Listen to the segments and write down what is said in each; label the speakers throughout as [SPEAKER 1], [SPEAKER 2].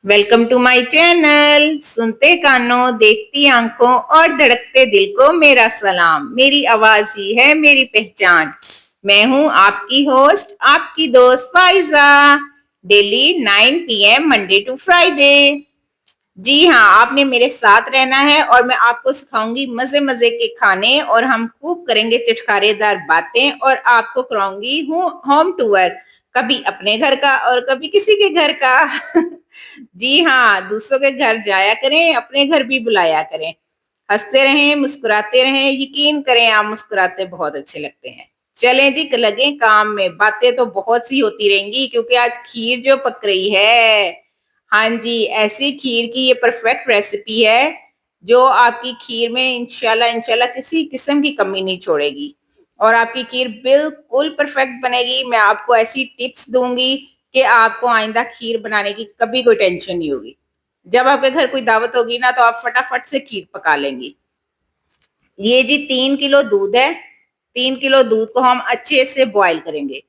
[SPEAKER 1] Welcome to my channel. सुनते कानों, देखती आंखों और धड़कते दिल को मेरा सलाम। मेरी आवाज ही है मेरी पहचान। मैं हूं आपकी होस्ट, आपकी दोस्त Faiza. Daily 9 PM Monday to Friday. जी हाँ, आपने मेरे साथ रहना है और मैं आपको सिखाऊंगी मजे मजे के खाने और हम खूब करेंगे चटखारेदार बातें और आपको कराऊंगी हूँ होम टूर, कभी अपने घर का और कभी किसी के घर का। जी हाँ, दूसरों के घर जाया करें, अपने घर भी बुलाया करें। हंसते रहें, मुस्कुराते रहें, यकीन करें आप मुस्कुराते बहुत अच्छे लगते हैं। चलें जी, लगे काम में। बातें तो बहुत सी होती रहेंगी क्योंकि आज खीर जो पक रही है। हाँ जी, ऐसी खीर की ये परफेक्ट रेसिपी है जो आपकी खीर में इंशाल्लाह इंशाल्लाह किसी किस्म की कमी नहीं छोड़ेगी और आपकी खीर बिल्कुल परफेक्ट बनेगी। मैं आपको ऐसी टिप्स दूंगी कि आपको आइंदा खीर बनाने की कभी कोई टेंशन नहीं होगी। जब आपके घर कोई दावत होगी ना तो आप फटाफट से खीर पका लेंगी। ये जी 3 किलो दूध है। 3 किलो दूध को हम अच्छे से बॉईल करेंगे।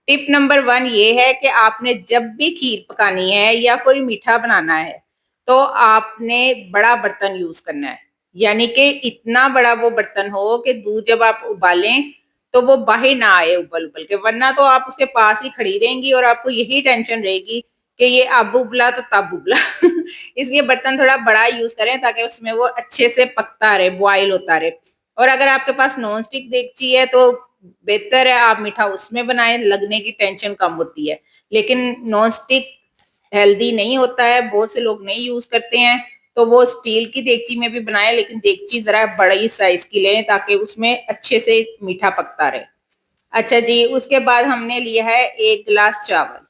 [SPEAKER 1] टिप नंबर 1 ये है कि आपने जब भी खीर पकानी है या कोई मीठा बनाना है तो आपने बड़ा बर्तन यूज करना है। यानी कि इतना बड़ा वो बर्तन हो कि दूध जब आप उबालें तो वो बाहर ना आए उबल उबल के, वरना तो आप उसके पास ही खड़ी रहेंगी और आपको यही टेंशन रहेगी कि ये अब उबला तो तब उबला। इसलिए बर्तन थोड़ा बड़ा यूज करें ताकि उसमें वो अच्छे से पकता रहे, बॉयल होता रहे। और अगर आपके पास नॉन स्टिक देगची है तो बेहतर है आप मीठा उसमें बनाएं, लगने की टेंशन कम होती है। लेकिन नॉन स्टिक हेल्दी नहीं होता है, बहुत से लोग नहीं यूज करते हैं, तो वो स्टील की देगची में भी बनाए, लेकिन देगची जरा बड़ी साइज की लें ताकि उसमें अच्छे से मीठा पकता रहे। अच्छा जी, उसके बाद हमने लिया है 1 गिलास चावल।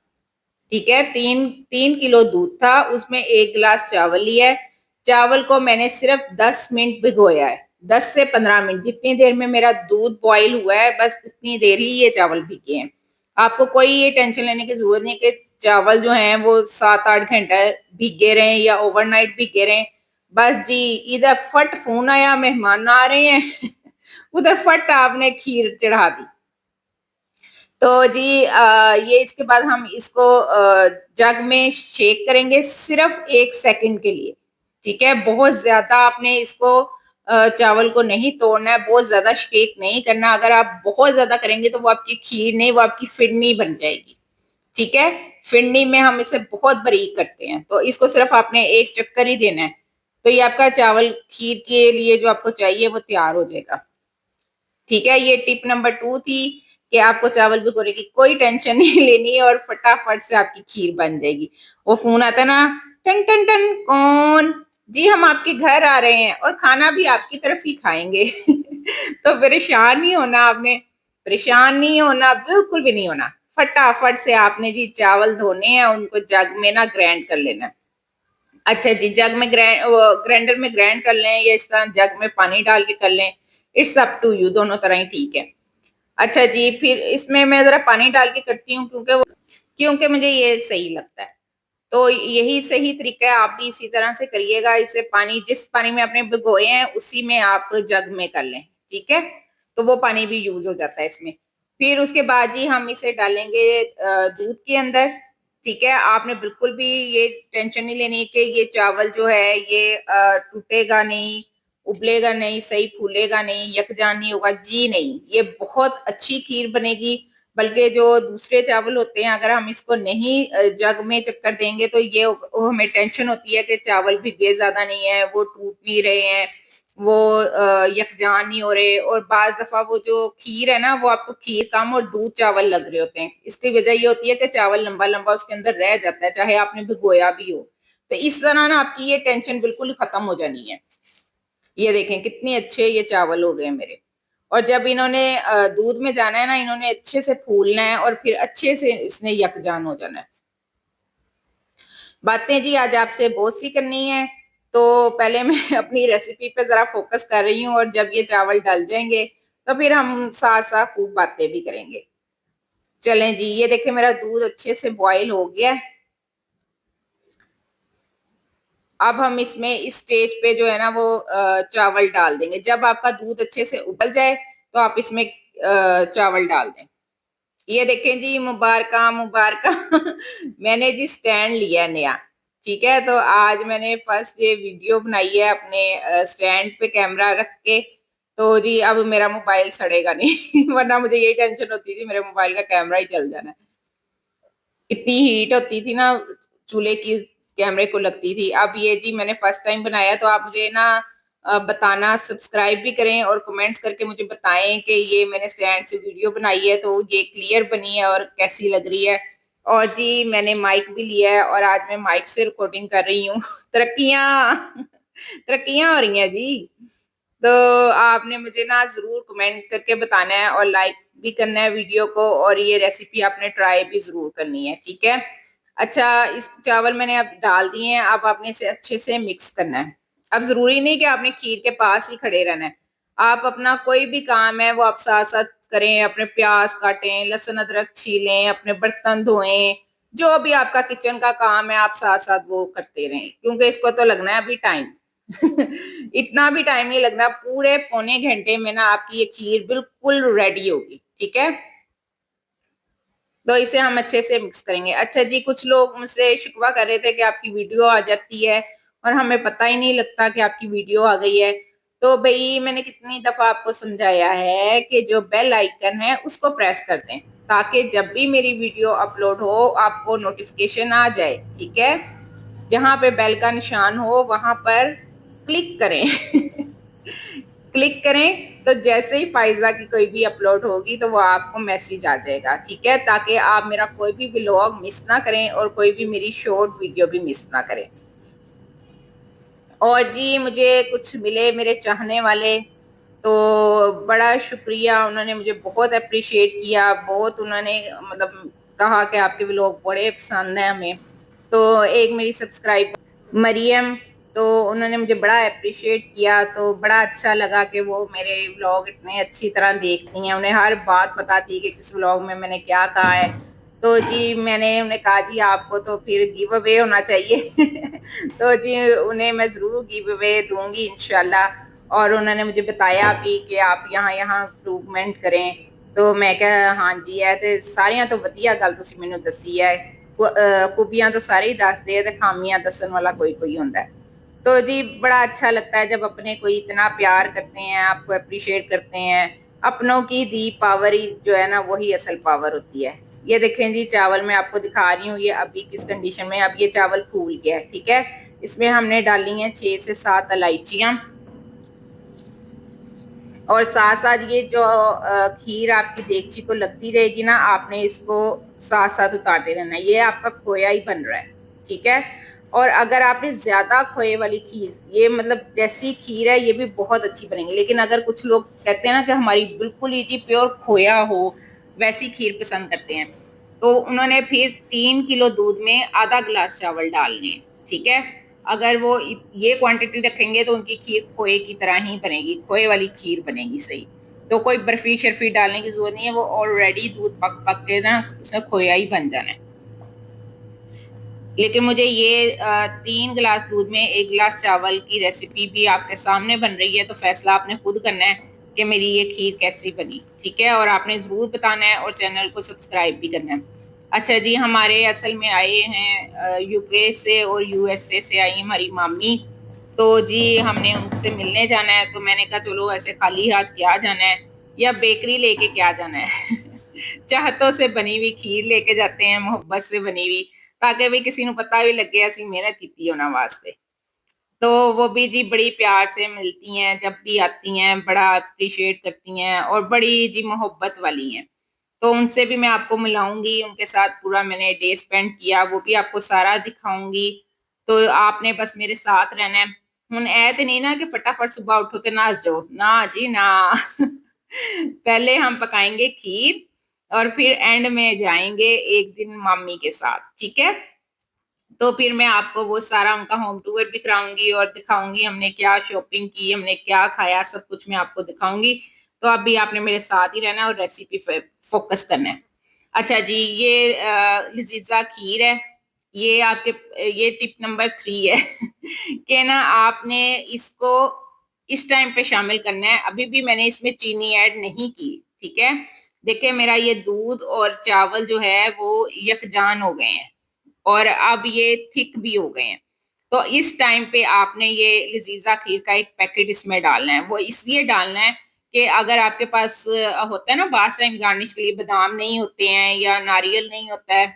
[SPEAKER 1] ठीक है, तीन 3 किलो दूध था, उसमें 1 गिलास चावल लिया है। चावल को मैंने सिर्फ 10 मिनट भिगोया है। 10 से 15 मिनट, जितनी देर में मेरा दूध बॉईल हुआ है बस उतनी देर ही ये चावल भीगे हैं। आपको कोई ये टेंशन लेने की जरूरत नहीं कि चावल जो है वो 7-8 घंटा भीगे रहे या ओवरनाइट भीगे रहे। बस जी, इधर फट फोन आया, मेहमान आ रहे हैं। उधर फट आपने खीर चढ़ा दी। तो जी ये इसके बाद हम इसको जग में शेक करेंगे सिर्फ 1 सेकंड के लिए। ठीक है, बहुत ज्यादा आपने इसको चावल को नहीं तोड़ना है, बहुत ज्यादा शेक नहीं करना। अगर आप बहुत ज्यादा करेंगे तो वो आपकी खीर नहीं, वो आपकी फिरनी बन जाएगी। ठीक है, फिरनी में हम इसे बहुत बारीक करते हैं, तो इसको सिर्फ आपने एक चक्कर ही देना है। तो ये आपका चावल खीर के लिए जो आपको चाहिए वो तैयार हो जाएगा। ठीक है, ये टिप नंबर 2 थी कि आपको चावल भिगोने की कोई टेंशन नहीं लेनी और फटाफट से आपकी खीर बन जाएगी। वो फोन आता ना, टन टन टन, कौन? जी हम आपके घर आ रहे हैं और खाना भी आपकी तरफ ही खाएंगे। तो परेशान नहीं होना आपने, परेशान नहीं होना, बिल्कुल भी नहीं होना। फटाफट से आपने जी चावल धोने हैं, उनको जग में ना ग्राइंड कर लेना। अच्छा जी, जग में ग्राइंडर में ग्राइंड कर लें या इस तरह जग में पानी डाल के कर लें, इट्स अप टू यू, दोनों तरह ही ठीक है। अच्छा जी, फिर इसमें मैं जरा पानी डाल के करती हूँ क्योंकि मुझे ये सही लगता है। तो यही सही तरीका है, आप भी इसी तरह से करिएगा। इसे पानी, जिस पानी में आपने भिगोए हैं उसी में आप जग में कर लें। ठीक है, तो वो पानी भी यूज हो जाता है इसमें। फिर उसके बाद जी हम इसे डालेंगे दूध के अंदर। ठीक है, आपने बिल्कुल भी ये टेंशन नहीं लेनी कि ये चावल जो है ये टूटेगा नहीं, उबलेगा नहीं, सही फूलेगा नहीं, यकजान नहीं होगा। जी नहीं, ये बहुत अच्छी खीर बनेगी। बल्कि जो दूसरे चावल होते हैं, अगर हम इसको नहीं जग में चक्कर देंगे तो ये वो हमें टेंशन होती है कि चावल भिगे ज्यादा नहीं है, वो टूट नहीं रहे हैं, वो यकजान नहीं हो रहे। और बाज दफा वो जो खीर है ना, वो आपको खीर कम और दूध चावल लग रहे होते हैं। इसकी वजह ये होती है कि चावल लंबा लंबा उसके अंदर रह जाता है, चाहे आपने भिगोया भी हो। तो इस तरह ना आपकी ये टेंशन बिल्कुल खत्म हो जानी है। ये देखें कितने अच्छे ये चावल हो गए मेरे। और जब इन्होंने दूध में जाना है ना, इन्होंने अच्छे से फूलना है और फिर अच्छे से इसने यकजान हो जाना है। बातें जी आज आपसे बहुत सी करनी है, तो पहले मैं अपनी रेसिपी पे जरा फोकस कर रही हूँ और जब ये चावल डल जाएंगे तो फिर हम साथ साथ खूब बातें भी करेंगे। चलें जी, ये देखें मेरा दूध अच्छे से बॉईल हो गया है। अब हम इसमें इस स्टेज पे जो है ना वो चावल डाल देंगे। जब आपका दूध अच्छे से उबल जाए तो आप इसमें चावल डाल दें। ये देखें जी, मुबारका मुबारका। मैंने जी स्टैंड लिया नया। ठीक है, तो आज मैंने फर्स्ट ये वीडियो बनाई है अपने स्टैंड पे कैमरा रख के। तो जी अब मेरा मोबाइल सड़ेगा नहीं वरना मुझे यही टेंशन होती थी मेरे मोबाइल का कैमरा ही जल जाना है। इतनी हीट होती थी ना चूल्हे की, कैमरे को लगती थी। अब ये जी मैंने फर्स्ट टाइम बनाया, तो आप मुझे ना बताना, सब्सक्राइब भी करें और कमेंट्स करके मुझे बताएं कि ये मैंने स्टैंड से वीडियो बनाई है तो ये क्लियर बनी है और कैसी लग रही है। और जी मैंने माइक भी लिया है और आज मैं माइक से रिकॉर्डिंग कर रही हूँ तरक्कियां तरक्कियां हो रही हैं जी। तो आपने मुझे ना ज़रूर कमेंट करके बताना है और लाइक भी करना है वीडियो को, और ये रेसिपी आपने ट्राई भी ज़रूर करनी है, ठीक है? अच्छा, इस चावल मैंने अब डाल दिए हैं, अब आपने इसे अच्छे से मिक्स करना है। अब ज़रूरी नहीं कि आपने खीर के पास ही खड़े रहना है। आप अपना कोई भी काम है वो आप साथ-साथ करें, अपने प्याज़ काटें, लहसुन अदरक छीलें, अपने बर्तन धोएँ, जो भी आपका किचन का काम है आप साथ-साथ वो करते रहें, क्योंकि इसको तो लगना है अभी टाइम। इतना भी टाइम नहीं लगना, पूरे पौने घंटे में ना आपकी ये खीर बिल्कुल रेडी होगी, ठीक है? तो इसे हम अच्छे से मिक्स करेंगे। अच्छा जी, कुछ लोग मुझसे शिकवा कर रहे थे कि आपकी वीडियो आ जाती है और हमें पता ही नहीं लगता कि आपकी वीडियो आ गई है। तो भई मैंने कितनी दफ़ा आपको समझाया है कि जो बेल आइकन है उसको प्रेस कर दें, ताकि जब भी मेरी वीडियो अपलोड हो आपको नोटिफ़िकेशन आ जाए, ठीक है? जहाँ पे बेल का निशान हो वहाँ पर क्लिक करें। क्लिक करें तो जैसे ही फ़ाइज़ा की कोई भी अपलोड होगी तो वो आपको मैसेज आ जाएगा, ठीक है? ताकि आप मेरा कोई भी व्लॉग मिस ना करें और कोई भी मेरी शॉर्ट वीडियो भी मिस ना करें। और जी मुझे कुछ मिले मेरे चाहने वाले, तो बड़ा शुक्रिया, उन्होंने मुझे बहुत एप्रिशिएट किया, बहुत उन्होंने मतलब कहा कि आपके व्लॉग बड़े पसंद हैं हमें। तो एक मेरी सब्सक्राइबर मरियम, तो उन्होंने मुझे बड़ा एप्रिशिएट किया, तो बड़ा अच्छा लगा कि वो मेरे व्लॉग इतने अच्छी तरह देखती हैं। उन्हें हर बात पता थी कि किस व्लॉग में मैंने क्या कहा है। तो जी मैंने उन्हें कहा जी आपको तो फिर गिव अवे होना चाहिए तो जी उन्हें मैं ज़रूर गिव अवे दूँगी इंशाल्लाह। और उन्होंने मुझे बताया भी कि आप यहाँ-यहाँ इम्प्रूवमेंट करें। तो मैं कहा हाँ जी, है ते सारियां तो वधिया गल तुसी मैनूं दसी है। खूबियां तो सारे ही दसदे आ ते खामियां दसन वाला कोई-कोई हुंदा है। तो जी बड़ा अच्छा लगता है जब अपने कोई इतना प्यार करते हैं, आपको एप्रिशिएट करते हैं। अपनों की दी पावर ही जो है ना वही असल पावर होती है। ये देखें जी चावल मैं आपको दिखा रही हूँ ये अभी किस कंडीशन में है। अब ये चावल फूल गया है, ठीक है? इसमें हमने डाली हैं 6 से 7 इलायचियाँ। और साथ-साथ ये जो खीर आपकी देगची को लगती रहेगी ना, आपने इसको साथ-साथ उतारते रहना है। ये आपका खोया ही बन रहा है, ठीक है? और अगर आपने ज़्यादा खोए वाली खीर, ये मतलब जैसी खीर है ये भी बहुत अच्छी बनेगी, लेकिन अगर कुछ लोग कहते हैं ना कि हमारी बिल्कुल ही जी प्योर खोया हो, वैसी खीर पसंद करते हैं, तो उन्होंने फिर 3 किलो दूध में आधा ग्लास चावल डालने हैं, ठीक है? अगर वो ये क्वांटिटी रखेंगे तो उनकी खीर खोए की तरह ही बनेगी, खोए वाली खीर बनेगी सही। तो कोई बर्फी शर्फी डालने की जरूरत नहीं है, वो ऑलरेडी दूध पक पक के ना उसमें खोया ही बन जाना है। लेकिन मुझे ये 3 गिलास दूध में 1 गिलास चावल की रेसिपी भी आपके सामने बन रही है, तो फैसला आपने खुद करना है कि मेरी ये खीर कैसी बनी, ठीक है? और आपने ज़रूर बताना है और चैनल को सब्सक्राइब भी करना है। अच्छा जी, हमारे असल में आए हैं यूके से और यूएसए से आई हमारी मामी। तो जी हमने उनसे मिलने जाना है, तो मैंने कहा चलो ऐसे खाली हाथ क्या जाना है, या बेकरी लेके क्या जाना है चाहतों से बनी हुई खीर लेके जाते हैं, मोहब्बत से बनी हुई, ताकि भी किसी ਨੂੰ पता भी लगे ਅਸੀਂ मेहनत ਕੀਤੀ ਉਹਨਾਂ वास्ते। तो वो भी जी बड़ी प्यार से मिलती हैं, जब भी आती हैं बड़ा अप्रिशिएट करती हैं और बड़ी जी मोहब्बत वाली हैं। तो उनसे भी मैं आपको मिलाऊँगी, उनके साथ पूरा मैंने डे स्पेंड किया, वो भी आपको सारा दिखाऊँगी। तो आपने बस मेरे साथ रहना है। हुन ऐ ते नहीं ना कि फटाफट सुबह उठो ते नहास जाओ, ना जी ना। पहले हम पकाएँगे खीर और फिर एंड में जाएँगे एक दिन मामी के साथ, ठीक है? तो फिर मैं आपको वो सारा उनका होम टूर भी कराऊँगी और दिखाऊँगी हमने क्या शॉपिंग की, हमने क्या खाया, सब कुछ मैं आपको दिखाऊँगी। तो अभी आपने मेरे साथ ही रहना है और रेसिपी पे फ़ोकस करना है। अच्छा जी, ये लज़ीज़ा खीर है। ये आपके ये टिप नंबर 3 है कि ना आपने इसको इस टाइम पे शामिल करना है। अभी भी मैंने इसमें चीनी ऐड नहीं की, ठीक है? देखिए मेरा ये दूध और चावल जो है वो यकजान हो गए हैं। और अब ये थिक भी हो गए हैं। तो इस टाइम पे आपने ये लजीजा खीर का एक पैकेट इसमें डालना है। वो इसलिए डालना है कि अगर आपके पास होता है ना बास टाइम गार्निश के लिए बादाम नहीं होते हैं या नारियल नहीं होता है,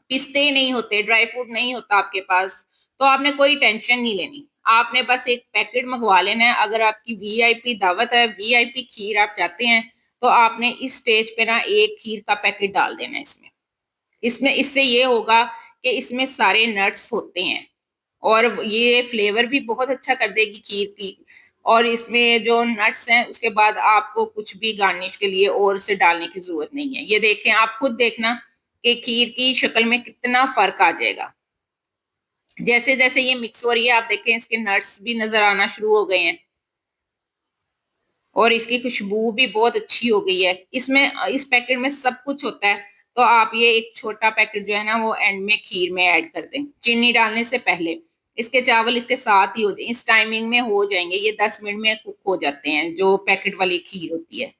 [SPEAKER 1] पिस्ते नहीं होते, ड्राई फ्रूट नहीं होता आपके पास, तो आपने कोई टेंशन नहीं लेनी। आपने बस एक पैकेट मंगवा लेना है। अगर आपकी वीआईपी दावत है, वीआईपी खीर आप चाहते हैं, तो आपने इस स्टेज पे ना एक खीर का पैकेट डाल देना है इसमें। इसमें इससे ये होगा कि इसमें सारे नट्स होते हैं और ये फ्लेवर भी बहुत अच्छा कर देगी खीर की। और इसमें जो नट्स हैं उसके बाद आपको कुछ भी गार्निश के लिए और से डालने की जरूरत नहीं है। ये देखें, आप खुद देखना कि खीर की शक्ल में कितना फर्क आ जाएगा। जैसे जैसे ये मिक्स हो रही है आप देखें इसके नट्स भी नजर आना शुरू हो गए हैं और इसकी खुशबू भी बहुत अच्छी हो गई है। इसमें इस पैकेट में सब कुछ होता है। तो आप ये एक छोटा पैकेट जो है ना वो एंड में खीर में ऐड कर दें चीनी डालने से पहले। इसके चावल इसके साथ ही हो जाए, इस टाइमिंग में हो जाएंगे, ये 10 मिनट में कुक हो जाते हैं जो पैकेट वाली खीर होती है।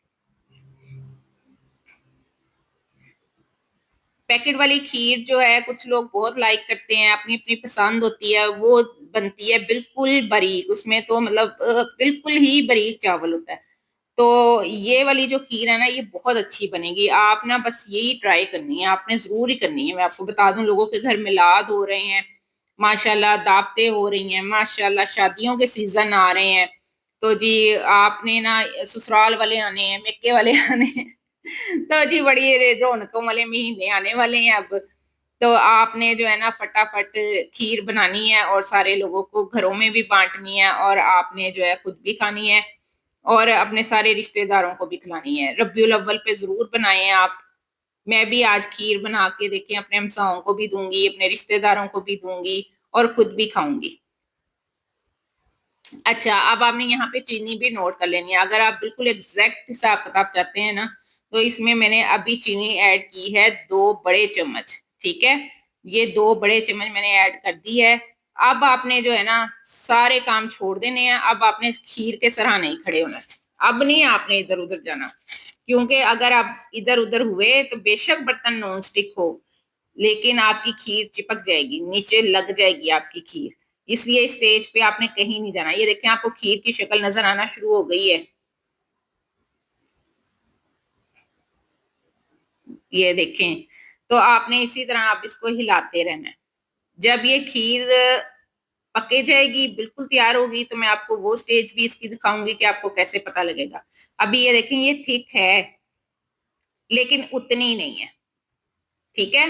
[SPEAKER 1] पैकेट वाली खीर जो है कुछ लोग बहुत लाइक करते हैं, अपनी अपनी पसंद होती है। वो बनती है बिल्कुल बारीक, उसमें तो मतलब बिल्कुल ही बारीक चावल होता है। तो ये वाली जो खीर है ना ये बहुत अच्छी बनेगी। आप ना बस यही ट्राई करनी है, आपने जरूर ही करनी है। मैं आपको बता दूं, लोगों के घर मिलाद हो रहे हैं माशाल्लाह, दावतें हो रही हैं माशाल्लाह, शादियों के सीजन आ रहे हैं। तो जी आपने ना ससुराल वाले आने हैं, मेके वाले आने हैं। तो जी बड़ी रौनकों वाले महीने आने वाले हैं अब। तो आपने जो है ना फटाफट खीर बनानी है और सारे लोगों को घरों में भी बांटनी है और आपने जो है खुद भी खानी है और अपने सारे रिश्तेदारों को भी खिलानी है। रब्बिउल अव्वल पे जरूर बनाएं आप। मैं भी आज खीर बना के देखें, अपने हमसाओं को भी दूंगी, अपने रिश्तेदारों को भी दूंगी और खुद भी खाऊंगी। अच्छा, अब आपने यहाँ पे चीनी भी नोट कर लेनी है। अगर आप बिल्कुल एग्जैक्ट हिसाब किताब चाहते हैं ना, तो इसमें मैंने अभी चीनी ऐड की है 2 बड़े चम्मच। ठीक है, ये 2 बड़े चम्मच मैंने ऐड कर दी है। अब आपने जो है ना सारे काम छोड़ देने हैं। अब आपने खीर के सराहने ही खड़े होना है। अब नहीं आपने इधर उधर जाना, क्योंकि अगर आप इधर उधर हुए तो बेशक बर्तन नॉन स्टिक हो, लेकिन आपकी खीर चिपक जाएगी, नीचे लग जाएगी आपकी खीर। इसलिए स्टेज पे आपने कहीं नहीं जाना। ये देखें, आपको खीर की शक्ल नजर आना शुरू हो गई है। ये देखें, तो आपने इसी तरह आप इसको हिलाते रहना है। जब ये खीर पके जाएगी, बिल्कुल तैयार होगी, तो मैं आपको वो स्टेज भी इसकी दिखाऊंगी कि आपको कैसे पता लगेगा। अभी ये देखें, ये थिक है लेकिन उतनी नहीं है। ठीक है,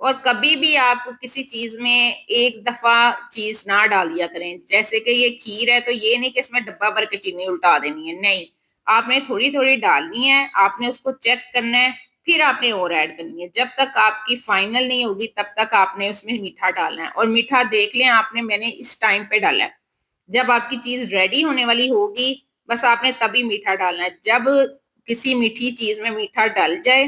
[SPEAKER 1] और कभी भी आप किसी चीज में एक दफा चीज ना डालिया करें। जैसे कि ये खीर है तो ये नहीं कि इसमें डब्बा भर के चीनी उल्टा देनी है, नहीं। आपने थोड़ी थोड़ी डालनी है, आपने उसको चेक करना है, फिर आपने और ऐड करनी है। जब तक आपकी फाइनल नहीं होगी तब तक आपने उसमें मीठा डालना है। और मीठा देख लें आपने, मैंने इस टाइम पे डाला है। जब आपकी चीज रेडी होने वाली होगी बस आपने तभी मीठा डालना है। जब किसी मीठी चीज में मीठा डल जाए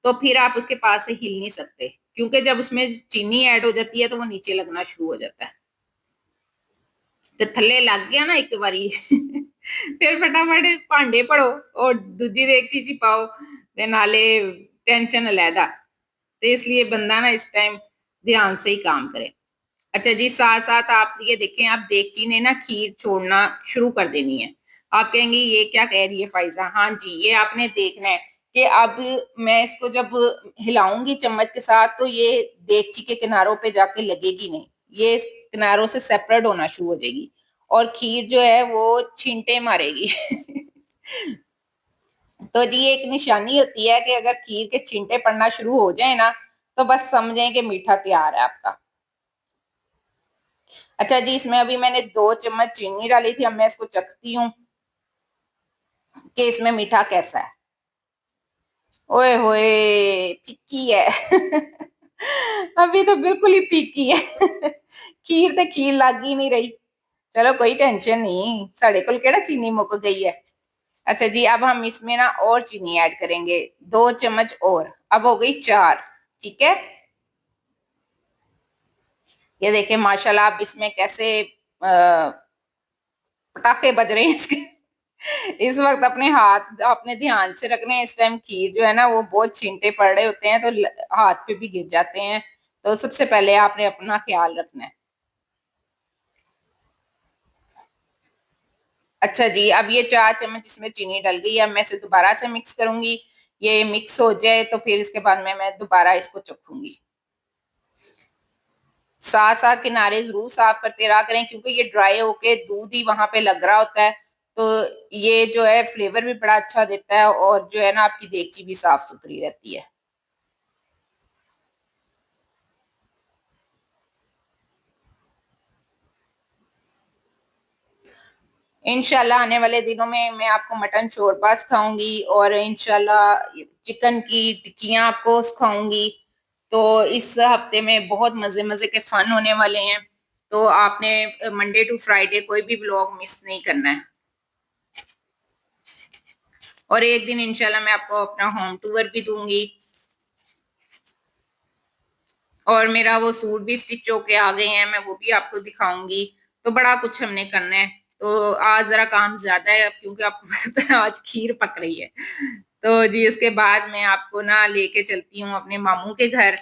[SPEAKER 1] तो फिर आप उसके पास से हिल नहीं सकते, क्योंकि जब उसमें चीनी ऐड हो जाती है तो वो नीचे लगना शुरू हो जाता है। तो थल्ले लग गया ना एक बारी फिर फटाफट भांडे पड़ो और दूजी देगची च पाओ ते नाले टेंशन अलहदा। तो इसलिए बंदा ना इस टाइम ध्यान से ही काम करे। अच्छा जी, साथ साथ आप ये देखें, आप देगची ने ना खीर छोड़ना शुरू कर देनी है। आप कहेंगे ये क्या कह रही है फाइजा? हाँ जी, ये आपने देखना है कि अब मैं इसको जब हिलाऊंगी चम्मच के साथ तो ये देगची के किनारों पे जाके लगेगी नहीं, ये किनारों से सेपरेट होना शुरू हो जाएगी और खीर जो है वो छींटे मारेगी। तो जी एक निशानी होती है कि अगर खीर के छींटे पड़ना शुरू हो जाए ना, तो बस समझें कि मीठा तैयार है आपका। अच्छा जी, इसमें अभी मैंने 2 चम्मच चीनी डाली थी। अब मैं इसको चखती हूँ कि इसमें मीठा कैसा है। ओए होए, फीकी है। अभी तो बिल्कुल ही फीकी है। खीर तो खीर लग ही नहीं रही। चलो कोई टेंशन नहीं, साढ़े को केड़ा चीनी मुक गई है। अच्छा जी, अब हम इसमें ना और चीनी ऐड करेंगे, 2 चम्मच और। अब हो गई 4। ठीक है, ये देखें माशाल्लाह अब इसमें कैसे पटाखे बज रहे हैं इसके। इस वक्त अपने हाथ अपने ध्यान से रखने हैं। इस टाइम खीर जो है ना वो बहुत छींटे पड़ रहे होते हैं तो हाथ पे भी गिर जाते हैं। तो सबसे पहले आपने अपना ख्याल रखना है। अच्छा जी, अब ये 4 चम्मच इसमें चीनी डल गई है। अब मैं इसे दोबारा से मिक्स करूंगी। ये मिक्स हो जाए तो फिर इसके बाद में मैं दोबारा इसको चखूंगी। साथ साथ किनारे जरूर साफ करते रहा करें, क्योंकि ये ड्राई होके दूध ही वहां पे लग रहा होता है। तो ये जो है फ्लेवर भी बड़ा अच्छा देता है, और जो है ना आपकी देगची भी साफ सुथरी रहती है। इंशाल्लाह आने वाले दिनों में मैं आपको मटन शोरबा सिखाऊंगी, और इंशाल्लाह चिकन की टिक्कियां आपको सिखाऊंगी। तो इस हफ्ते में बहुत मजे मजे के फन होने वाले हैं। तो आपने मंडे टू फ्राइडे कोई भी व्लॉग मिस नहीं करना है। और एक दिन इंशाल्लाह मैं आपको अपना होम टूर भी दूंगी, और मेरा वो सूट भी स्टिच होके आ गए हैं, मैं वो भी आपको दिखाऊंगी। तो बड़ा कुछ हमने करना है। तो आज जरा काम ज्यादा है, क्योंकि आपको पता है आज खीर पक रही है। तो जी उसके बाद मैं आपको ना लेके चलती हूँ अपने मामू के घर।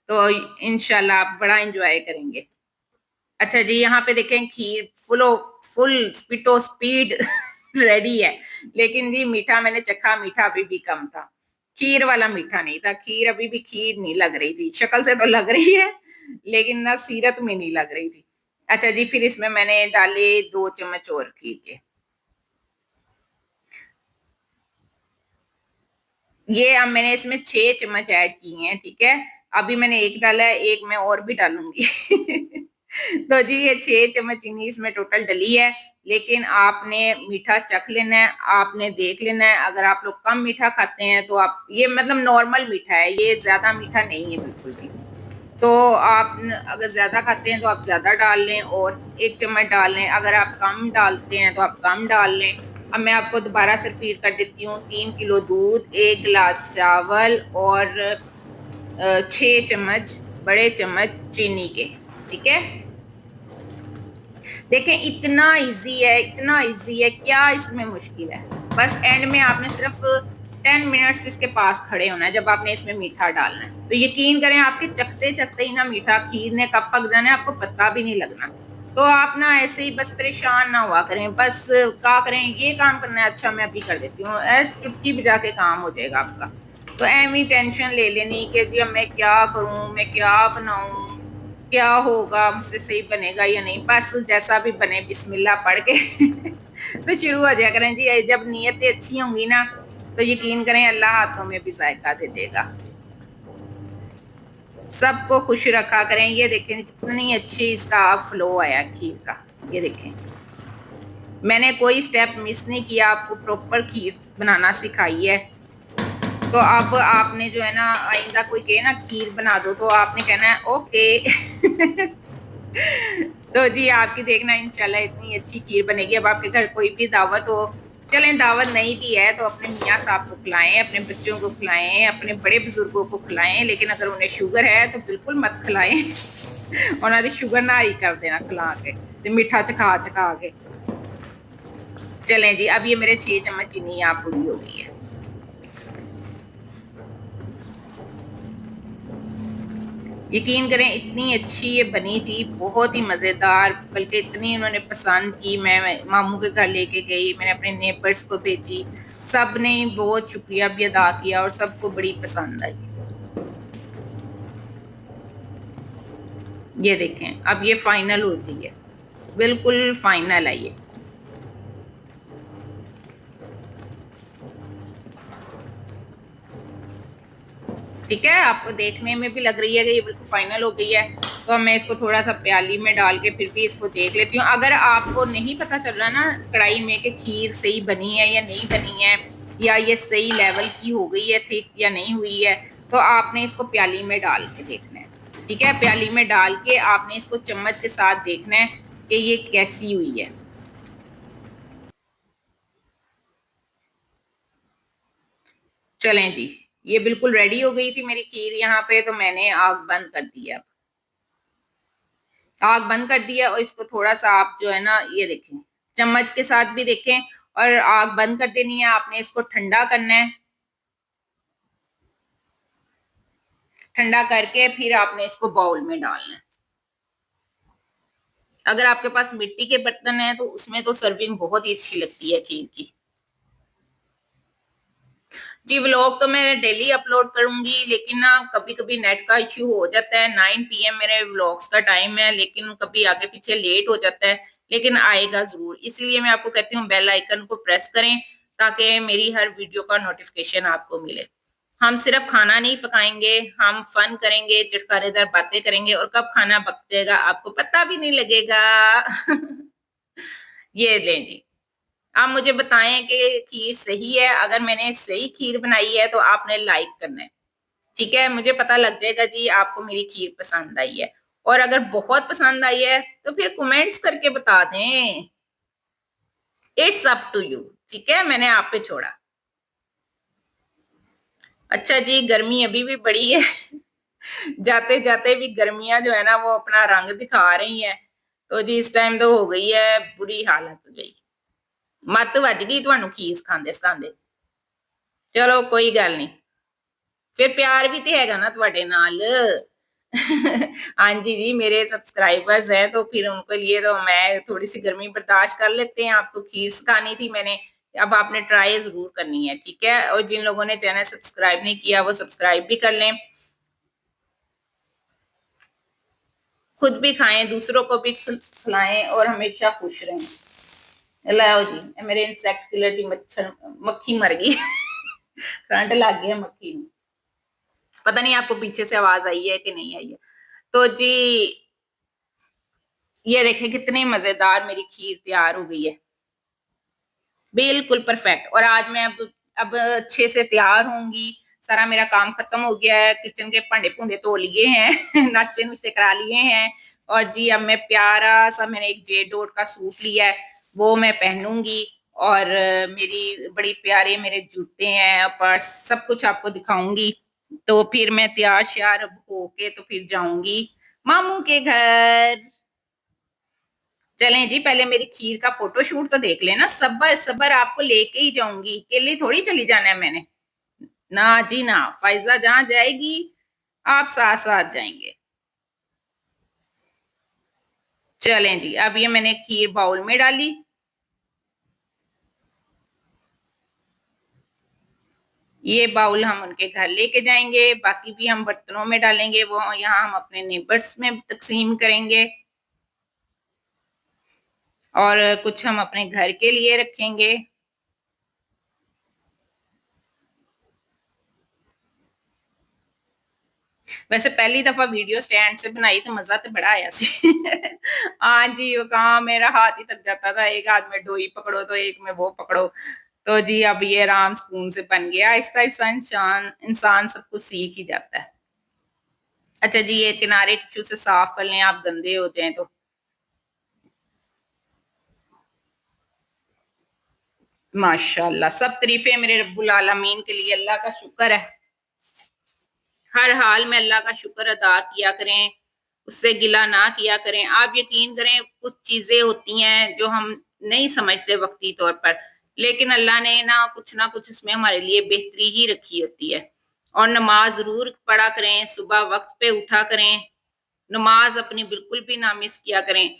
[SPEAKER 1] तो इंशाल्लाह आप बड़ा एंजॉय करेंगे। अच्छा जी, यहाँ पे देखें खीर फुल स्पीडो स्पीड रेडी है। लेकिन जी मीठा मैंने चखा, मीठा अभी भी कम था। खीर वाला मीठा नहीं था। खीर अभी भी खीर नहीं लग रही थी, शक्ल से तो लग रही है लेकिन ना सीरत में नहीं लग रही थी। अच्छा जी, फिर इसमें मैंने डाले 2 चम्मच और खीर के। ये अब मैंने इसमें 6 चम्मच ऐड किए हैं, ठीक है। अभी मैंने एक डाला है, एक मैं और भी डालूंगी तो जी ये 6 चम्मच चीनी इसमें टोटल डली है। लेकिन आपने मीठा चख लेना है, आपने देख लेना है। अगर आप लोग कम मीठा खाते हैं तो आप, ये मतलब नॉर्मल मीठा है, ये ज्यादा मीठा नहीं है बिल्कुल भी। तो आप अगर ज्यादा खाते हैं तो आप ज्यादा डाल लें, और 1 चम्मच डाल लें। अगर आप कम डालते हैं तो आप कम डाल लें। अब मैं आपको दोबारा से रिपीट कर देती हूँ। 3 किलो दूध, 1 गिलास चावल, और 6 चम्मच बड़े चम्मच चीनी के, ठीक है। देखें इतना इजी है, इतना इजी है, क्या इसमें मुश्किल है। बस एंड में आपने सिर्फ 10 मिनट्स इसके पास खड़े होना है जब आपने इसमें मीठा डालना है। तो यकीन करें आपके चखते चखते ही ना मीठा खीर ने कब पक जाना है, आपको पता भी नहीं लगना। तो आप ना ऐसे ही बस परेशान ना हुआ करें। बस क्या करें, ये काम करना है, अच्छा मैं अभी कर देती हूँ, ऐसे चुटकी बजा के काम हो जाएगा आपका। तो एम ही टेंशन ले लेनी कि जी अब मैं क्या करूं, मैं क्या बनाऊं, क्या होगा, मुझसे सही बनेगा या नहीं। बस जैसा भी बने बिस्मिल्लाह पढ़ के तो शुरू हो जाया करें जी। जब नीयतें अच्छी होंगी ना, तो यकीन करें अल्लाह हाथों में भी जायका दे देगा। सबको खुश रखा करें। ये देखें कितनी अच्छी इसका फ्लो आया खीर का। ये देखें मैंने कोई स्टेप मिस नहीं किया, आपको प्रॉपर खीर बनाना सिखाई है। तो अब आपने जो है ना, आइंदा कोई कहे ना खीर बना दो, तो आपने कहना है ओके तो जी आपकी देखना इंशाल्लाह इतनी अच्छी खीर बनेगी। अब आपके घर कोई भी दावत हो, चलें दावत नहीं भी है तो अपने मियाँ साहब को खिलाएं, अपने बच्चों को खिलाएं, अपने बड़े बुजुर्गों को खिलाएं। लेकिन अगर उन्हें शुगर है तो बिल्कुल मत खिलाएं उन्होंने शुगर ना ही कर देना खिला के, तो मीठा चखा चखा के। चलें जी, अब ये मेरे 6 चम्मच चीनी यहाँ पूरी हो गई है। यकीन करें इतनी अच्छी ये बनी थी, बहुत ही मजेदार। बल्कि इतनी उन्होंने पसंद की, मैं मामू के घर लेके गई, मैंने अपने नेबर्स को भेजी। सब ने बहुत शुक्रिया भी अदा किया और सबको बड़ी पसंद आई। ये देखें अब ये फाइनल हो गई है, बिल्कुल फाइनल है ये। ठीक है, आपको देखने में भी लग रही है कि ये बिल्कुल फाइनल हो गई है। तो अब मैं इसको थोड़ा सा प्याली में डाल के फिर भी इसको देख लेती हूँ। अगर आपको नहीं पता चल रहा ना कढ़ाई में कि खीर सही बनी है या नहीं बनी है, या ये सही लेवल की हो गई है थिक या नहीं हुई है, तो आपने इसको प्याली में डाल के देखना है। ठीक है, प्याली में डाल के आपने इसको चम्मच के साथ देखना है कि ये कैसी हुई है। चलें जी, ये बिल्कुल रेडी हो गई थी मेरी खीर यहाँ पे। तो मैंने आग बंद कर दी है। आग बंद कर दिया, और इसको थोड़ा सा आप जो है ना ये देखें, चम्मच के साथ भी देखें, और आग बंद कर देनी है। आपने इसको ठंडा करना है। ठंडा करके फिर आपने इसको बाउल में डालना है। अगर आपके पास मिट्टी के बर्तन है तो उसमें तो सर्विंग बहुत ही अच्छी लगती है खीर की। जी व्लॉग तो मैं डेली अपलोड करूंगी, लेकिन ना कभी कभी नेट का इश्यू हो जाता है। 9 PM मेरे व्लॉग्स का टाइम है, लेकिन कभी आगे पीछे लेट हो जाता है, लेकिन आएगा जरूर। इसलिए मैं आपको कहती हूँ बेल आइकन को प्रेस करें ताकि मेरी हर वीडियो का नोटिफिकेशन आपको मिले। हम सिर्फ खाना नहीं पकाएंगे, हम फन करेंगे, चटकारेदार बातें करेंगे, और कब खाना पक जाएगा आपको पता भी नहीं लगेगा। ये लें जी। आप मुझे बताएं कि खीर सही है। अगर मैंने सही खीर बनाई है तो आपने लाइक करना है, ठीक है। मुझे पता लग जाएगा जी आपको मेरी खीर पसंद आई है। और अगर बहुत पसंद आई है तो फिर कमेंट्स करके बता दें। इट्स अप टू यू, ठीक है, मैंने आप पे छोड़ा। अच्छा जी, गर्मी अभी भी बड़ी है। जाते जाते भी गर्मियां जो है ना वो अपना रंग दिखा रही हैं। तो जी इस टाइम तो हो गई है बुरी हालत हो गई। मत वज गई ਤੁਹਾਨੂੰ खीर खांदे सिखांदे। चलो कोई गल नहीं, फिर प्यार भी तो हैगा ना ਤੁਹਾਡੇ नाल। हाँ जी जी, मेरे सब्सक्राइबर्स हैं तो फिर उनके लिए तो मैं थोड़ी सी गर्मी बर्दाश्त कर लेते हैं। आपको खीर सिखानी थी मैंने, अब आपने ट्राई जरूर करनी है, ठीक है। और जिन लोगों ने चैनल सब्सक्राइब नहीं किया वो सब्सक्राइब भी कर लें। खुद भी खाएं, दूसरों को भी खिलाएं और हमेशा खुश रहें। लाओ जी, मेरे इंसेक्ट किलर की मच्छर मक्खी मर गई। करंट लग गया मक्खी में। पता नहीं आपको पीछे से आवाज आई है कि नहीं आई है। तो जी ये देखें कितनी मजेदार मेरी खीर तैयार हो गई है, बिल्कुल परफेक्ट। और आज मैं अब अच्छे से तैयार होंगी। सारा मेरा काम खत्म हो गया है, किचन के भांडे भूंडे धो लिए हैं। नाश्ते नुश्ते करा लिए हैं। और जी अब मैं प्यारा सा मैंने एक जेड डॉट का सूट लिया है, वो मैं पहनूंगी। और मेरी बड़ी प्यारे मेरे जूते हैं, पर्स, सब कुछ आपको दिखाऊंगी। तो फिर मैं तैयार श्यार होके तो फिर जाऊंगी मामू के घर। चलें जी, पहले मेरी खीर का फोटोशूट तो देख लेना। सबर सबर, आपको लेके ही जाऊंगी, अकेली थोड़ी चली जाना है मैंने। ना जी ना, फाइजा जहां जाएगी आप साथ साथ जाएंगे। चलें जी, अब ये मैंने खीर बाउल में डाली। ये बाउल हम उनके घर लेके जाएंगे, बाकी भी हम बर्तनों में डालेंगे, वो यहाँ हम अपने नेबर्स में तकसीम करेंगे। और कुछ हम अपने घर के लिए रखेंगे। वैसे पहली दफा वीडियो स्टैंड से बनाई तो मजा तो बड़ा आया सी। हाँ जी, वो कहा मेरा हाथ ही थक जाता था, एक हाथ में डोई पकड़ो तो एक में वो पकड़ो। तो जी अब ये आराम सुकून से बन गया। आहिस्ता आहिस्ता इंसान इंसान सब कुछ सीख ही जाता है। अच्छा जी, ये किनारे टिश्यू से साफ कर लें, आप गंदे हो जाएं तो। माशाल्लाह, सब तारीफे मेरे रब्बुल आलमीन के लिए। अल्लाह का शुक्र है, हर हाल में अल्लाह का शुक्र अदा किया करें, उससे गिला ना किया करें। आप यकीन करें कुछ चीजें होती हैं जो हम नहीं समझते वक्ती तौर पर, लेकिन अल्लाह ने ना कुछ उसमें हमारे लिए बेहतरी ही रखी होती है। और नमाज जरूर पढ़ा करें, सुबह वक्त पे उठा करें, नमाज अपनी बिल्कुल भी ना मिस किया करें।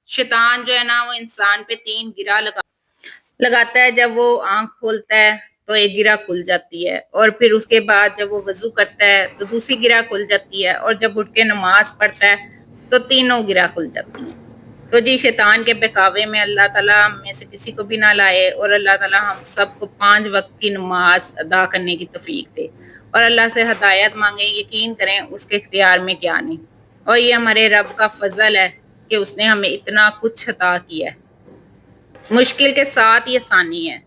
[SPEAKER 1] शैतान जो है ना वो इंसान पे 3 गिरा लगाता है। जब वो आंख खोलता है तो एक गिरा खुल जाती है, और फिर उसके बाद जब वो वजू करता है तो दूसरी गिरा खुल जाती है, और जब उठ के नमाज पढ़ता है तो तीनों गिरा खुल जाती हैं। तो जी शैतान के बहकावे में अल्लाह ताला हम में से किसी को भी ना लाए, और अल्लाह ताला हम सबको 5 वक्त की नमाज अदा करने की तौफीक दे। और अल्लाह से हदायत मांगे, यकीन करें उसके इख्तियार में क्या नहीं। और ये हमारे रब का फजल है कि उसने हमें इतना कुछ अता किया है। मुश्किल के साथ ही आसानी है।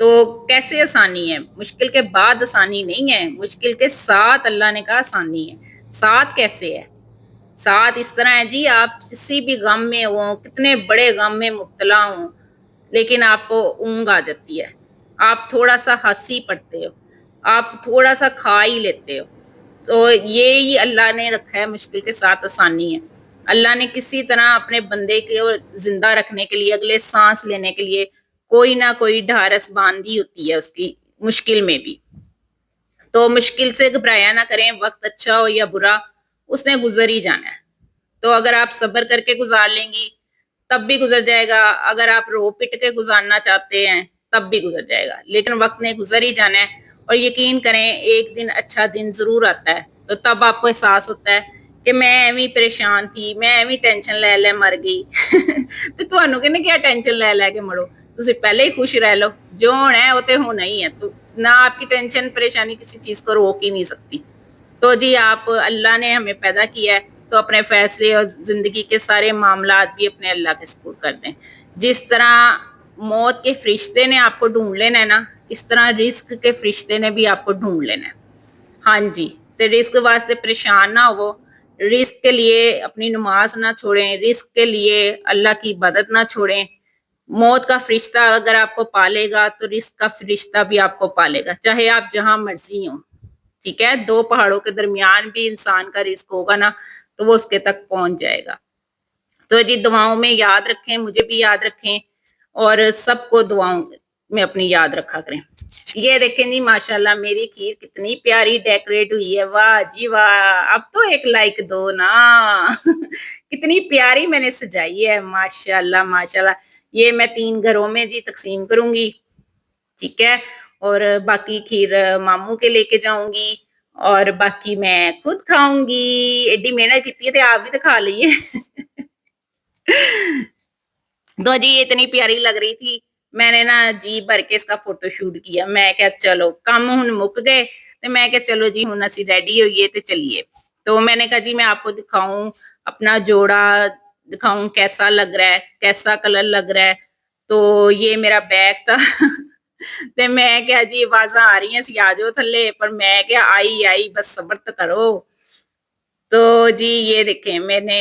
[SPEAKER 1] तो कैसे आसानी है? मुश्किल के बाद आसानी नहीं है, मुश्किल के साथ अल्लाह ने कहा आसानी है। साथ कैसे है? साथ इस तरह है जी, आप किसी भी गम में हो, कितने बड़े गम में मुब्तला हो, लेकिन आपको ऊंग आ जाती है, आप थोड़ा सा हंसी पड़ते हो, आप थोड़ा सा खा ही लेते हो। तो ये ही अल्लाह ने रखा है, मुश्किल के साथ आसानी है। अल्लाह ने किसी तरह अपने बंदे को जिंदा रखने के लिए, अगले सांस लेने के लिए कोई ना कोई ढारस बांधी होती है उसकी, मुश्किल में भी। तो मुश्किल से घबराया ना करें, वक्त अच्छा हो या बुरा उसने गुजर ही जाना है। तो अगर आप सब्र करके गुजार लेंगी तब भी गुजर जाएगा, अगर आप रो पिट के गुजारना चाहते हैं तब भी गुजर जाएगा, लेकिन वक्त ने गुजर ही जाना है। और यकीन करें एक दिन अच्छा दिन जरूर आता है, तो तब आपको एहसास होता है कि मैं एवं परेशान थी, मैं एवं टेंशन ले ले मर गई। ਤੇ ਤੁਹਾਨੂੰ ਕਿਹਨੇ ਕਿਹਾ टेंशन ले ले के मरो, ਤੁਸੀਂ पहले ही खुश रह लो, जो होना है वो तो होना ही है। तो ना आपकी टेंशन परेशानी किसी चीज को रोक ही नहीं सकती। तो जी आप, अल्लाह ने हमें पैदा किया है तो अपने फैसले और जिंदगी के सारे मामलात भी अपने अल्लाह के सुपुर्द कर दें। जिस तरह मौत के फरिश्ते ने आपको ढूंढ लेना है ना, इस तरह रिस्क के फरिश्ते ने भी आपको ढूंढ लेना है। हाँ जी, तो रिस्क वास्ते परेशान ना हो, रिस्क के लिए अपनी नमाज ना छोड़ें, रिस्क के लिए अल्लाह की इबादत ना छोड़ें। मौत का फरिश्ता अगर आपको पालेगा तो रिस्क का फरिश्ता भी आपको पालेगा, चाहे आप जहां मर्जी हो। ठीक है, दो पहाड़ों के दरमियान भी इंसान का रिस्क होगा ना, तो वो उसके तक पहुंच जाएगा। तो जी दुआओं में याद रखें, मुझे भी याद रखें और सबको दुआओं में अपनी याद रखा करें। ये देखें जी माशाल्लाह मेरी खीर कितनी प्यारी डेकोरेट हुई है, वाह जी वाह। अब तो एक लाइक दो ना। कितनी प्यारी मैंने सजाई है, माशाल्लाह माशाल्लाह। ये मैं 3 घरों में जी तकसीम करूंगी, ठीक है, और बाकी खीर मामू के लेके जाऊंगी और बाकी मैं खुद खाऊंगी। एडी मेहनत की है, आप भी तो खा लीजिए। तो जी ये इतनी प्यारी लग रही थी, मैंने ना जी भर के इसका फोटो शूट किया। मैं क्या चलो काम हुन मुक गए, तो मैं क्या चलो जी हुन असी रेडी होइए ते चलिए। तो मैंने कहा जी मैं आपको दिखाऊं अपना जोड़ा, दिखाऊं कैसा लग रहा है, कैसा कलर लग रहा है। तो ये मेरा बैग था। ते मैं क्या जी आवाज़ां आ रही सी आ जाओ थल्ले, पर मैं क्या आई आई बस सब्र तो करो। तो जी ये देखें मैंने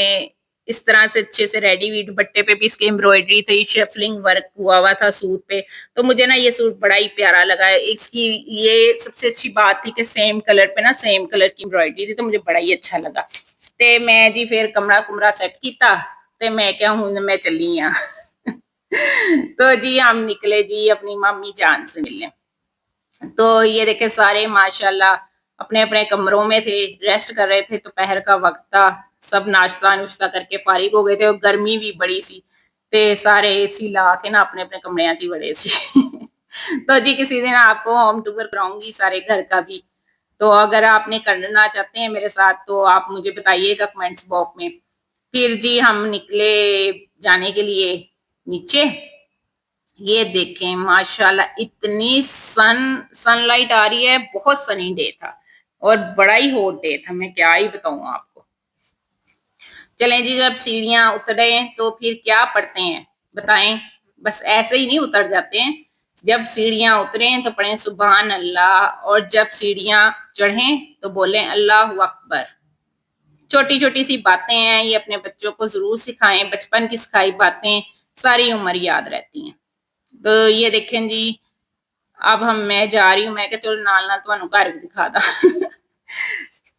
[SPEAKER 1] इस तरह से अच्छे से रेडी हुई, दुपट्टे पे भी इसकी एम्ब्रॉयडरी थी, शेफलिंग वर्क हुआ हुआ था सूट पे। तो मुझे ना ये सूट बड़ा ही प्यारा लगा। इसकी ये सबसे अच्छी बात थी कि सेम कलर पे ना सेम कलर की एम्ब्रॉयडरी थी, तो मुझे बड़ा ही अच्छा लगा। ते मैं जी फिर कमरा कुमरा सेट किया, ते मैं क्या हूं मैं चली हाँ। तो जी हम निकले जी अपनी मामी जान से मिलने। तो ये देखे सारे माशाल्लाह अपने अपने कमरों में थे, रेस्ट कर रहे थे, दोपहर का वक्त था, सब नाश्ता नुश्ता करके फारिग हो गए थे और गर्मी भी बड़ी सी, ते सारे एसी ला के ना अपने अपने कमरियां च बड़े सी। तो जी किसी दिन आपको होम टूर कराऊंगी सारे घर का भी, तो अगर आपने करना चाहते हैं मेरे साथ तो आप मुझे बताइएगा कमेंट्स बॉक्स में। फिर जी हम निकले जाने के लिए नीचे। ये देखें माशाल्लाह इतनी सनलाइट आ रही है, बहुत सनी डे था और बड़ा ही हॉट डे था, मैं क्या ही बताऊं आपको। चलें जी जब सीढ़ियां उतरे तो फिर क्या पढ़ते हैं बताएं, बस ऐसे ही नहीं उतर जाते हैं। जब सीढ़ियां उतरें तो पढ़ें सुभान अल्लाह, और जब सीढ़ियां चढ़ें तो बोलें अल्लाहु अकबर। छोटी छोटी सी बातें हैं, ये अपने बच्चों को जरूर सिखाएं, बचपन की सिखाई बातें सारी उम्र याद रहती हैं। तो ये देखें जी अब मैं जा रही हूँ, मैं क्या चलो नाल नाल तुहानू घर भी दिखा दा।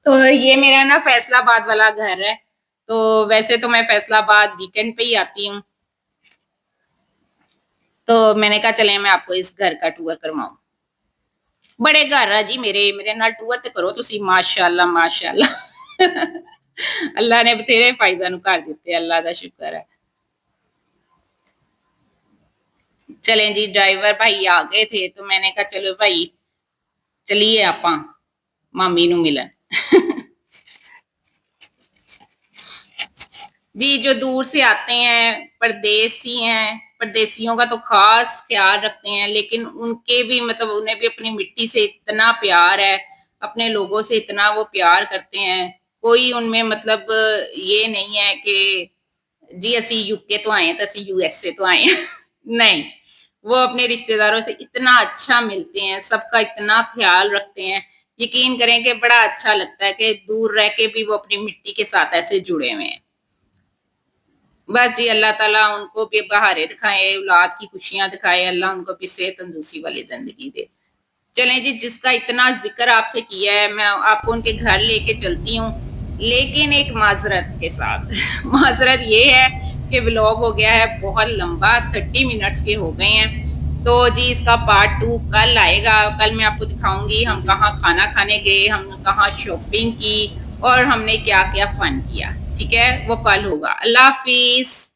[SPEAKER 1] तो ये मेरा ना फैसलाबाद वाला घर है। तो वैसे तो मैं फैसलाबाद वीकेंड पे ही आती हूँ, तो मैंने कहा चले मैं आपको इस घर का टूर करवाऊं। बड़े घर है जी मेरे, मेरे नाल टूर तो करो तुसी, माशाल्लाह माशाल्लाह। अल्लाह ने बथेरे फायदा नु घर दिते, अल्लाह दा शुक्र है। चले जी ड्राइवर भाई आ गए थे, तो मैंने कहा चलो भाई चलिए आप मामी नू मिलन। जी जो दूर से आते हैं परदेसी हैं, परदेसियों का तो खास ख्याल रखते हैं, लेकिन उनके भी मतलब उन्हें भी अपनी मिट्टी से इतना प्यार है, अपने लोगों से इतना वो प्यार करते हैं। कोई उनमें मतलब ये नहीं है कि जी असी यूके तो आए तो असी यूएसए तो आए। नहीं, वो अपने रिश्तेदारों से इतना अच्छा मिलते हैं, सबका इतना ख्याल रखते हैं। यकीन करें कि बड़ा अच्छा लगता है कि दूर रह के भी वो अपनी मिट्टी के साथ ऐसे जुड़े हुए हैं। बस जी अल्लाह ताला उनको भी बहारे दिखाए, औलाद की खुशियां दिखाए, अल्लाह उनको भी सेहत तंदुरुस्ती वाली जिंदगी दे। चलें जी जिसका इतना जिक्र आपसे किया है, मैं आपको उनके घर लेके चलती हूँ, लेकिन एक माजरत के साथ। माजरत ये है कि व्लॉग हो गया है बहुत लंबा, 30 मिनट्स के हो गए हैं। तो जी इसका पार्ट 2 कल आएगा। कल मैं आपको दिखाऊँगी हम कहाँ खाना खाने गए, हम कहाँ शॉपिंग की और हमने क्या-क्या फन किया। ठीक है? वो कल होगा। अल्लाह हाफ़िज़।